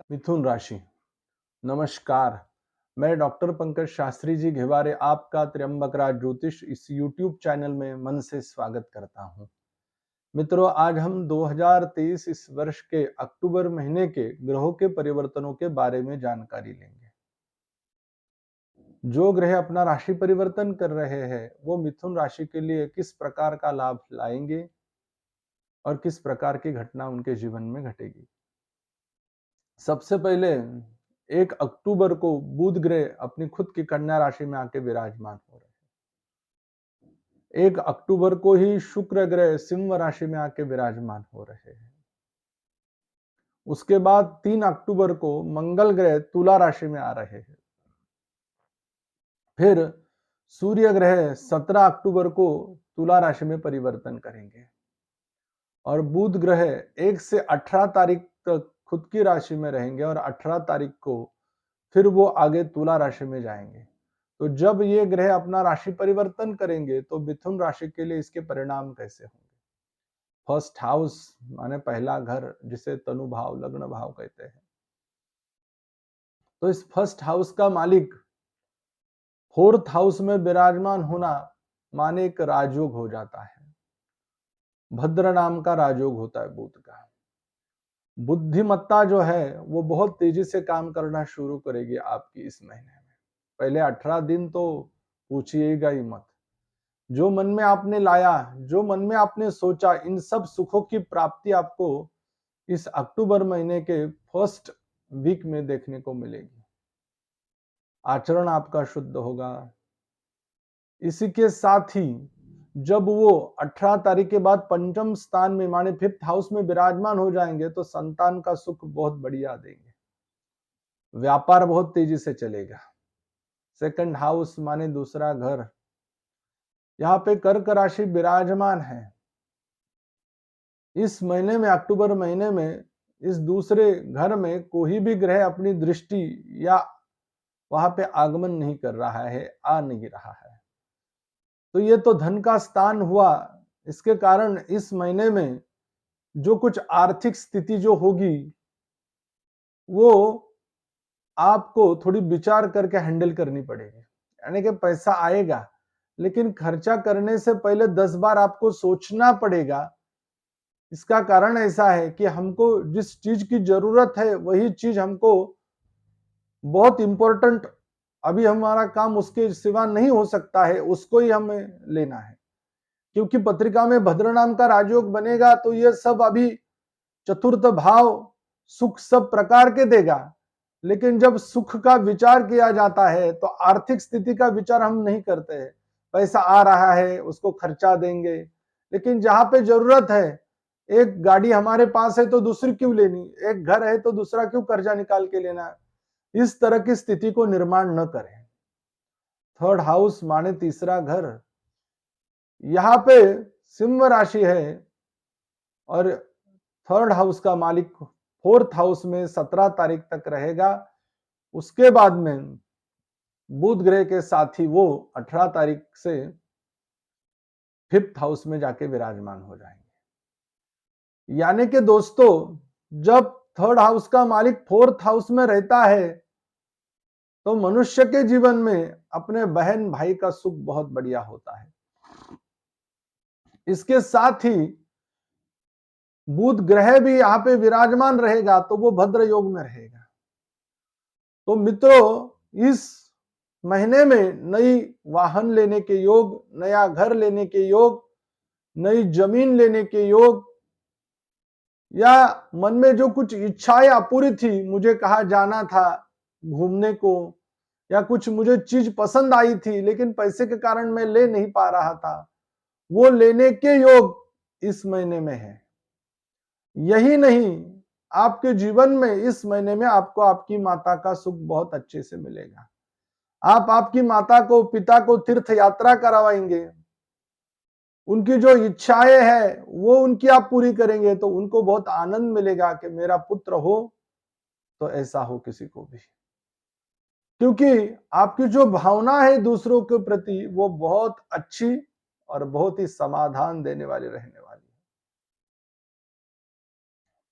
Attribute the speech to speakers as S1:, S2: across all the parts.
S1: मिथुन राशि। नमस्कार। मैं डॉक्टर पंकज शास्त्री जी घेवारे आपका त्र्यंबक राज ज्योतिष इस यूट्यूब चैनल में मन से स्वागत करता हूं। मित्रों, आज हम 2023 इस वर्ष के अक्टूबर महीने के ग्रहों के परिवर्तनों के बारे में जानकारी लेंगे। जो ग्रह अपना राशि परिवर्तन कर रहे हैं वो मिथुन राशि के लिए किस प्रकार का लाभ लाएंगे और किस प्रकार की घटना उनके जीवन में घटेगी। सबसे पहले 1 अक्टूबर को बुध ग्रह अपनी खुद की कन्या राशि में आके विराजमान हो रहे हैं। 1 अक्टूबर को ही शुक्र ग्रह सिंह राशि में आके विराजमान हो रहे हैं। उसके बाद 3 अक्टूबर को मंगल ग्रह तुला राशि में आ रहे हैं। फिर सूर्य ग्रह 17 अक्टूबर को तुला राशि में परिवर्तन करेंगे और बुध ग्रह 1 से 18 तारीख तक खुद की राशि में रहेंगे और 18 तारीख को फिर वो आगे तुला राशि में जाएंगे। तो जब ये ग्रह अपना राशि परिवर्तन करेंगे तो मिथुन राशि के लिए इसके परिणाम कैसे होंगे। फर्स्ट हाउस माने पहला घर, जिसे तनु भाव लग्न भाव कहते हैं। तो इस फर्स्ट हाउस का मालिक फोर्थ हाउस में विराजमान होना माने एक राजयोग हो जाता है। भद्र नाम का राजयोग होता है बुध का। बुद्धिमत्ता जो है वो बहुत तेजी से काम करना शुरू करेगी आपकी इस महीने में। पहले 18 दिन तो पूछिएगा ही मत। जो मन में आपने लाया, जो मन में आपने सोचा, इन सब सुखों की प्राप्ति आपको इस अक्टूबर महीने के फर्स्ट वीक में देखने को मिलेगी। आचरण आपका शुद्ध होगा। इसी के साथ ही जब वो 18 तारीख के बाद पंचम स्थान में माने फिफ्थ हाउस में विराजमान हो जाएंगे तो संतान का सुख बहुत बढ़िया देंगे। व्यापार बहुत तेजी से चलेगा। सेकंड हाउस माने दूसरा घर, यहाँ पे कर्क राशि विराजमान है। इस महीने में, अक्टूबर महीने में, इस दूसरे घर में कोई भी ग्रह अपनी दृष्टि या वहां पे आगमन नहीं कर रहा है, आ नहीं रहा है। तो ये तो धन का स्थान हुआ। इसके कारण इस महीने में जो कुछ आर्थिक स्थिति जो होगी वो आपको थोड़ी विचार करके हैंडल करनी पड़ेगी। यानी कि पैसा आएगा लेकिन खर्चा करने से पहले 10 बार आपको सोचना पड़ेगा। इसका कारण ऐसा है कि हमको जिस चीज की जरूरत है वही चीज हमको बहुत इंपॉर्टेंट, अभी हमारा काम उसके सिवा नहीं हो सकता है, उसको ही हमें लेना है। क्योंकि पत्रिका में भद्र नाम का राजयोग बनेगा तो ये सब अभी चतुर्थ भाव सुख सब प्रकार के देगा। लेकिन जब सुख का विचार किया जाता है तो आर्थिक स्थिति का विचार हम नहीं करते हैं। पैसा आ रहा है उसको खर्चा देंगे, लेकिन जहां पे जरूरत है, एक गाड़ी हमारे पास है तो दूसरी क्यों लेनी, एक घर है तो दूसरा क्यों कर्जा निकाल के लेना। इस तरह की स्थिति को निर्माण न करें। थर्ड हाउस माने तीसरा घर, यहाँ पे सिंह राशि है और थर्ड हाउस का मालिक फोर्थ हाउस में 17 तारीख तक रहेगा। उसके बाद में बुध ग्रह के साथ ही वो 18 तारीख से फिफ्थ हाउस में जाके विराजमान हो जाएंगे। यानी कि दोस्तों, जब थर्ड हाउस का मालिक फोर्थ हाउस में रहता है तो मनुष्य के जीवन में अपने बहन भाई का सुख बहुत बढ़िया होता है। इसके साथ ही बुध ग्रह भी यहाँ पे विराजमान रहेगा तो वो भद्र योग में रहेगा। तो मित्रों, इस महीने में नई वाहन लेने के योग, नया घर लेने के योग, नई जमीन लेने के योग, या मन में जो कुछ इच्छाएं अपूरी थी, मुझे कहा जाना था घूमने को, या कुछ मुझे चीज पसंद आई थी लेकिन पैसे के कारण मैं ले नहीं पा रहा था, वो लेने के योग इस महीने में है। यही नहीं, आपके जीवन में इस महीने में आपको आपकी माता का सुख बहुत अच्छे से मिलेगा। आप आपकी माता को, पिता को तीर्थ यात्रा करवाएंगे, उनकी जो इच्छाएं हैं वो उनकी आप पूरी करेंगे तो उनको बहुत आनंद मिलेगा कि मेरा पुत्र हो तो ऐसा हो किसी को भी। क्योंकि आपकी जो भावना है दूसरों के प्रति वो बहुत अच्छी और बहुत ही समाधान देने वाली रहने वाली है।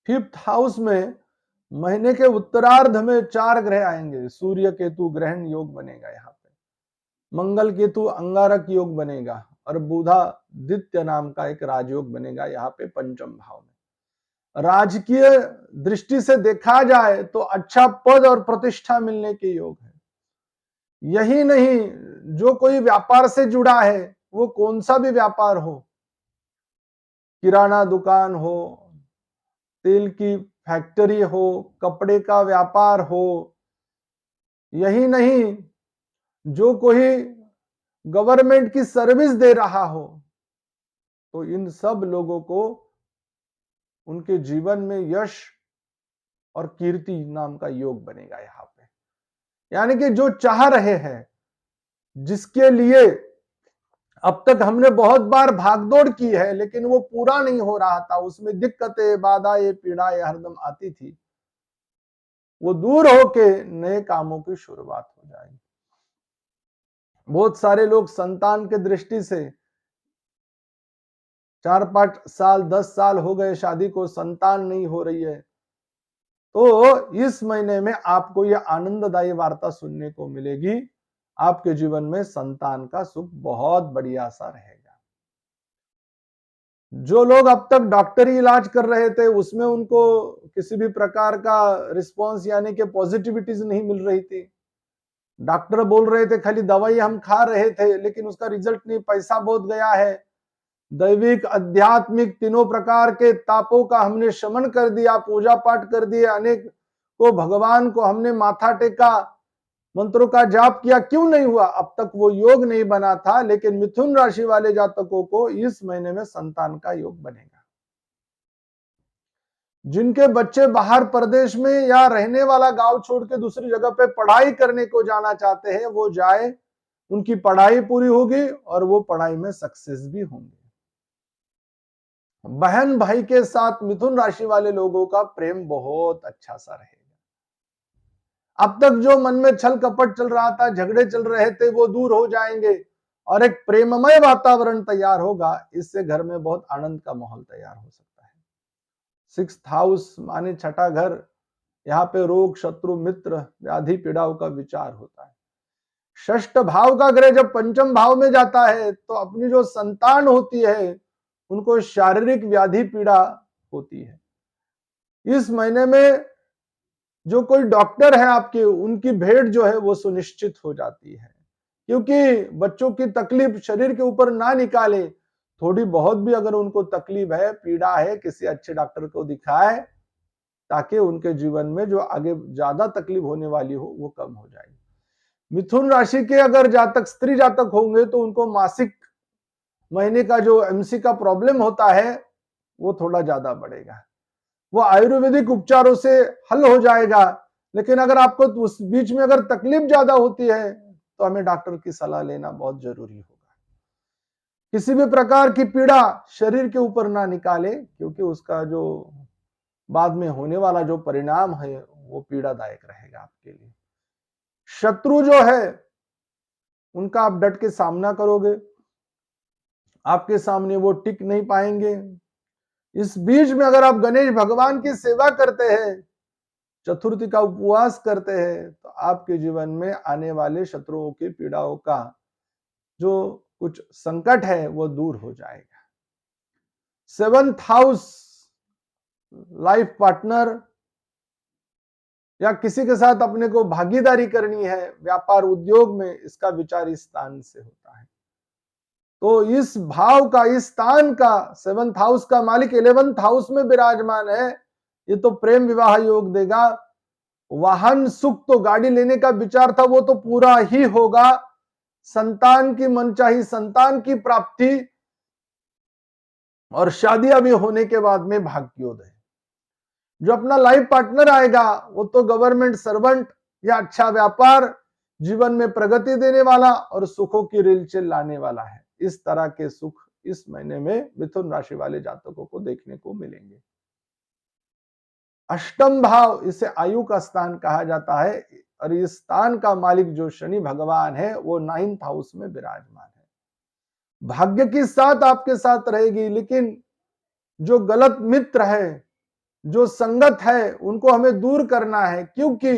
S1: फिफ्थ हाउस में महीने के उत्तरार्ध में 4 ग्रह आएंगे। सूर्य केतु ग्रहण योग बनेगा यहाँ पे, मंगल केतु अंगारक योग बनेगा और बुधादित्य नाम का एक राजयोग बनेगा यहाँ पे पंचम भाव में। राजकीय दृष्टि से देखा जाए तो अच्छा पद और प्रतिष्ठा मिलने के योग है। यही नहीं, जो कोई व्यापार से जुड़ा है, वो कौन सा भी व्यापार हो, किराना दुकान हो, तेल की फैक्ट्री हो, कपड़े का व्यापार हो, यही नहीं, जो कोई गवर्नमेंट की सर्विस दे रहा हो, तो इन सब लोगों को उनके जीवन में यश और कीर्ति नाम का योग बनेगा यहाँ पे। यानी कि जो चाह रहे हैं, जिसके लिए अब तक हमने बहुत बार भागदौड़ की है लेकिन वो पूरा नहीं हो रहा था, उसमें दिक्कतें, बाधाएं, पीड़ाएं हरदम आती थी, वो दूर होके नए कामों की शुरुआत हो जाएगी। बहुत सारे लोग संतान के दृष्टि से 4-5 साल 10 साल हो गए शादी को, संतान नहीं हो रही है, तो इस महीने में आपको यह आनंददायी वार्ता सुनने को मिलेगी। आपके जीवन में संतान का सुख बहुत बढ़िया सा रहेगा। जो लोग अब तक डॉक्टरी इलाज कर रहे थे, उसमें उनको किसी भी प्रकार का रिस्पॉन्स यानी कि पॉजिटिविटीज नहीं मिल रही थी, डॉक्टर बोल रहे थे खाली दवाई हम खा रहे थे लेकिन उसका रिजल्ट नहीं, पैसा बहुत गया है, दैविक आध्यात्मिक तीनों प्रकार के तापों का हमने शमन कर दिया, पूजा पाठ कर दिए, अनेक को भगवान को हमने माथा टेका, मंत्रों का जाप किया, क्यों नहीं हुआ? अब तक वो योग नहीं बना था। लेकिन मिथुन राशि वाले जातकों को इस महीने में संतान का योग बनेगा। जिनके बच्चे बाहर प्रदेश में या रहने वाला गांव छोड़ के दूसरी जगह पे पढ़ाई करने को जाना चाहते हैं, वो जाए, उनकी पढ़ाई पूरी होगी और वो पढ़ाई में सक्सेस भी होंगे। बहन भाई के साथ मिथुन राशि वाले लोगों का प्रेम बहुत अच्छा सा रहेगा। अब तक जो मन में छल कपट चल रहा था, झगड़े चल रहे थे, वो दूर हो जाएंगे और एक प्रेममय वातावरण तैयार होगा। इससे घर में बहुत आनंद का माहौल तैयार हो सकता है। 6th हाउस माने छठा घर, यहाँ पे रोग, शत्रु, मित्र, व्याधि, पीड़ाओं का विचार होता है। 6th भाव का ग्रह जब पंचम भाव में जाता है तो अपनी जो संतान होती है उनको शारीरिक व्याधि पीड़ा होती है। इस महीने में जो कोई डॉक्टर है आपके, उनकी भेंट जो है वो सुनिश्चित हो जाती है, क्योंकि बच्चों की तकलीफ शरीर के ऊपर ना निकाले, थोड़ी बहुत भी अगर उनको तकलीफ है, पीड़ा है, किसी अच्छे डॉक्टर को दिखाए ताकि उनके जीवन में जो आगे ज्यादा तकलीफ होने वाली हो वो कम हो जाएगी। मिथुन राशि के अगर जातक स्त्री जातक होंगे तो उनको मासिक महीने का जो एमसी का प्रॉब्लम होता है वो थोड़ा ज्यादा बढ़ेगा, वो आयुर्वेदिक उपचारों से हल हो जाएगा। लेकिन अगर आपको उस बीच में अगर तकलीफ ज्यादा होती है तो हमें डॉक्टर की सलाह लेना बहुत जरूरी होगा। किसी भी प्रकार की पीड़ा शरीर के ऊपर ना निकाले, क्योंकि उसका जो बाद में होने वाला जो परिणाम है वो पीड़ादायक रहेगा आपके लिए। शत्रु जो है उनका आप डट के सामना करोगे, आपके सामने वो टिक नहीं पाएंगे। इस बीच में अगर आप गणेश भगवान की सेवा करते हैं, चतुर्थी का उपवास करते हैं, तो आपके जीवन में आने वाले शत्रुओं की पीड़ाओं का जो कुछ संकट है वो दूर हो जाएगा। 7th हाउस लाइफ पार्टनर या किसी के साथ अपने को भागीदारी करनी है व्यापार उद्योग में, इसका विचार इस स्थान से होता है। तो इस भाव का, इस स्थान का, 7th हाउस का मालिक 11th हाउस में विराजमान है, ये तो प्रेम विवाह योग देगा। वाहन सुख, तो गाड़ी लेने का विचार था वो तो पूरा ही होगा। संतान की मनचाही संतान की प्राप्ति और शादी अभी होने के बाद में भाग्योदय। जो अपना लाइफ पार्टनर आएगा वो तो गवर्नमेंट सर्वेंट या अच्छा व्यापार, जीवन में प्रगति देने वाला और सुखों की रेलचेल लाने वाला है। इस तरह के सुख इस महीने में मिथुन राशि वाले जातकों को देखने को मिलेंगे। अष्टम भाव, इसे आयु का स्थान कहा जाता है और इस स्थान का मालिक जो शनि भगवान है वो 9th हाउस में विराजमान है। भाग्य की साथ आपके साथ रहेगी, लेकिन जो गलत मित्र है जो संगत है उनको हमें दूर करना है, क्योंकि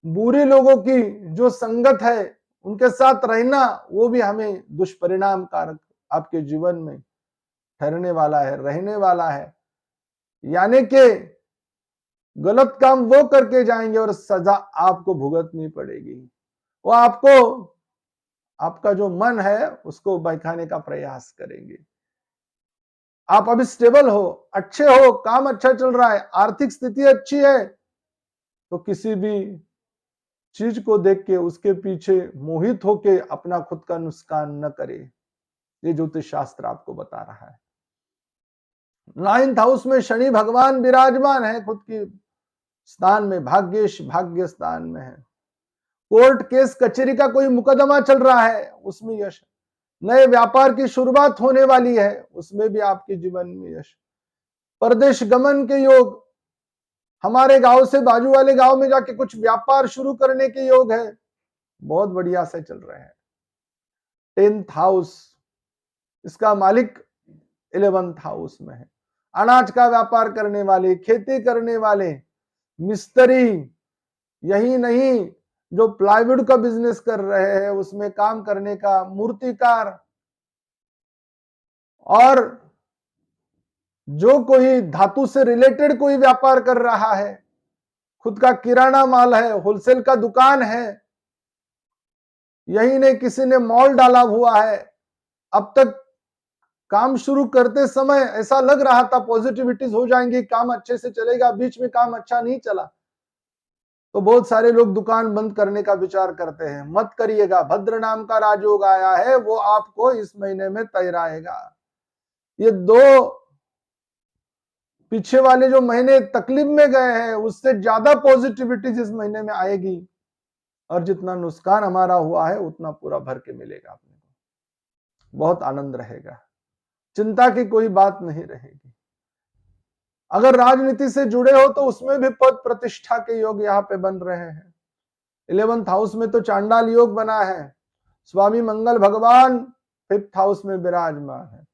S1: बुरे लोगों की जो संगत है उनके साथ रहना वो भी हमें दुष्परिणाम कारक आपके जीवन में ठहरने वाला है, रहने वाला है। यानी कि गलत काम वो करके जाएंगे और सजा आपको भुगतनी पड़ेगी। वो आपको, आपका जो मन है उसको बहकाने का प्रयास करेंगे। आप अभी स्टेबल हो, अच्छे हो, काम अच्छा चल रहा है, आर्थिक स्थिति अच्छी है, तो किसी भी चीज को देख के उसके पीछे मोहित होके अपना खुद का नुकसान न करे। ये ज्योतिष शास्त्र आपको बता रहा है। 9th हाउस में शनि भगवान विराजमान है, खुद की स्थान में, भाग्य स्थान में है। कोर्ट केस कचहरी का कोई मुकदमा चल रहा है, उसमें यश। नए व्यापार की शुरुआत होने वाली है, उसमें भी आपके जीवन में यश। परदेश गमन के योग, हमारे गांव से बाजू वाले गांव में जाके कुछ व्यापार शुरू करने के योग है, बहुत बढ़िया से चल रहे हैं। 10th हाउस, इसका मालिक 11th हाउस में है। अनाज का व्यापार करने वाले, खेती करने वाले, मिस्त्री, यही नहीं जो प्लाईवुड का बिजनेस कर रहे हैं उसमें काम करने का, मूर्तिकार, और जो कोई धातु से रिलेटेड कोई व्यापार कर रहा है, खुद का किराना माल है, होलसेल का दुकान है, यही नहीं किसी ने मॉल डाला हुआ है। अब तक काम शुरू करते समय ऐसा लग रहा था पॉजिटिविटीज हो जाएंगी, काम अच्छे से चलेगा, बीच में काम अच्छा नहीं चला, तो बहुत सारे लोग दुकान बंद करने का विचार करते हैं। मत करिएगा, भद्र नाम का राजयोग आया है, वो आपको इस महीने में तैराएगा। ये दो पीछे वाले जो महीने तकलीफ में गए हैं उससे ज्यादा पॉजिटिविटी इस महीने में आएगी, और जितना नुकसान हमारा हुआ है उतना पूरा भर के मिलेगा अपने को। बहुत आनंद रहेगा, चिंता की कोई बात नहीं रहेगी। अगर राजनीति से जुड़े हो तो उसमें भी पद प्रतिष्ठा के योग यहाँ पे बन रहे हैं। 11th हाउस में तो चांडाल योग बना है, स्वामी मंगल भगवान 5th हाउस में विराजमान है।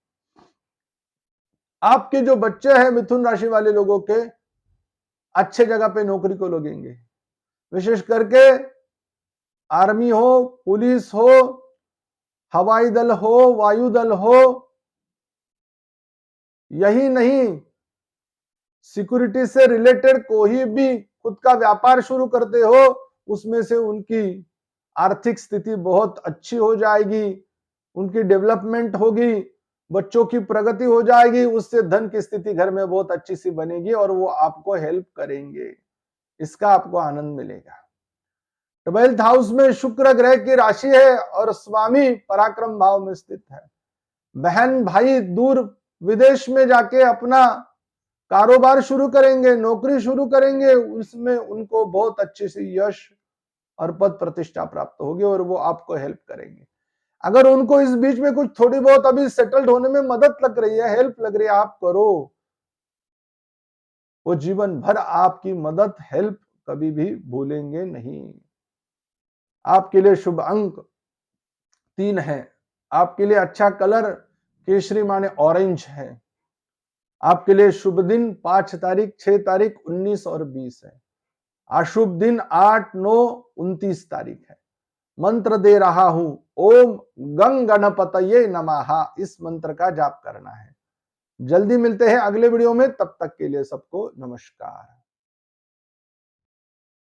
S1: आपके जो बच्चे हैं मिथुन राशि वाले लोगों के, अच्छे जगह पे नौकरी को लगेंगे, विशेष करके आर्मी हो, पुलिस हो, हवाई दल हो, वायु दल हो, यही नहीं सिक्योरिटी से रिलेटेड कोई भी खुद का व्यापार शुरू करते हो, उसमें से उनकी आर्थिक स्थिति बहुत अच्छी हो जाएगी, उनकी डेवलपमेंट होगी, बच्चों की प्रगति हो जाएगी, उससे धन की स्थिति घर में बहुत अच्छी सी बनेगी और वो आपको हेल्प करेंगे, इसका आपको आनंद मिलेगा। 12th हाउस में शुक्र ग्रह की राशि है और स्वामी पराक्रम भाव में स्थित है। बहन भाई दूर विदेश में जाके अपना कारोबार शुरू करेंगे, नौकरी शुरू करेंगे, उसमें उनको बहुत अच्छी सी यश और पद प्रतिष्ठा प्राप्त होगी और वो आपको हेल्प करेंगे। अगर उनको इस बीच में कुछ थोड़ी बहुत अभी सेटल्ड होने में मदद लग रही है, हेल्प लग रही है, आप करो, वो जीवन भर आपकी मदद, हेल्प कभी भी भूलेंगे नहीं। आपके लिए शुभ अंक 3 है, आपके लिए अच्छा कलर केसरी माने ऑरेंज है, आपके लिए शुभ दिन 5 तारीख, 6 तारीख, 19 और 20 है। अशुभ दिन 8, 9, 29 तारीख है। मंत्र दे रहा हूं, ओम गंग गणपतये नमः, इस मंत्र का जाप करना है। जल्दी मिलते हैं अगले वीडियो में, तब तक के लिए सबको नमस्कार।